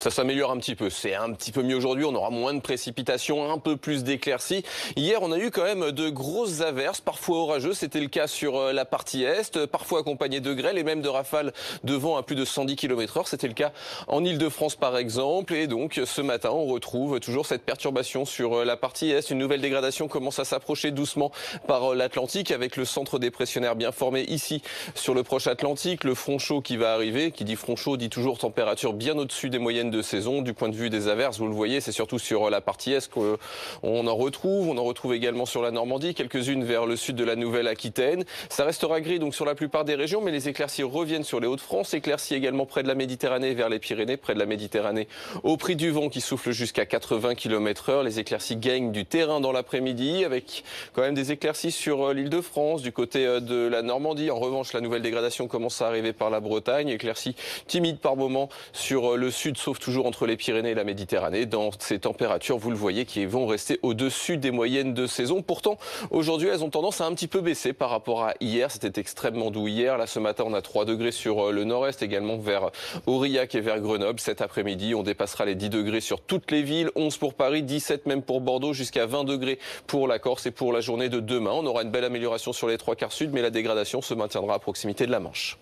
Ça s'améliore un petit peu, c'est un petit peu mieux aujourd'hui, on aura moins de précipitations, un peu plus d'éclaircies. Hier, on a eu quand même de grosses averses, parfois orageuses, c'était le cas sur la partie est, parfois accompagnées de grêle et même de rafales de vent à plus de 110 km/h. C'était le cas en Île-de-France par exemple. Et donc ce matin, on retrouve toujours cette perturbation sur la partie est. Une nouvelle dégradation commence à s'approcher doucement par l'Atlantique avec le centre dépressionnaire bien formé ici sur le proche Atlantique. Le front chaud qui va arriver, qui dit front chaud dit toujours température bien au-dessus des moyennes de saison. Du point de vue des averses, vous le voyez, c'est surtout sur la partie est qu'on en retrouve. On en retrouve également sur la Normandie, quelques-unes vers le sud de la Nouvelle-Aquitaine. Ça restera gris donc sur la plupart des régions, mais les éclaircies reviennent sur les Hauts-de-France. Éclaircies également près de la Méditerranée, vers les Pyrénées, près de la Méditerranée, au prix du vent qui souffle jusqu'à 80 km/h. Les éclaircies gagnent du terrain dans l'après-midi, avec quand même des éclaircies sur l'Île-de-France, du côté de la Normandie. En revanche, la nouvelle dégradation commence à arriver par la Bretagne. Éclaircies timides par moment sur le sud, sauf toujours entre les Pyrénées et la Méditerranée. Dans ces températures, vous le voyez, qui vont rester au-dessus des moyennes de saison. Pourtant, aujourd'hui, elles ont tendance à un petit peu baisser par rapport à hier. C'était extrêmement doux hier. Là, ce matin, on a 3 degrés sur le nord-est, également vers Aurillac et vers Grenoble. Cet après-midi, on dépassera les 10 degrés sur toutes les villes. 11 pour Paris, 17 même pour Bordeaux, jusqu'à 20 degrés pour la Corse et pour la journée de demain. On aura une belle amélioration sur les 3 quarts sud, mais la dégradation se maintiendra à proximité de la Manche.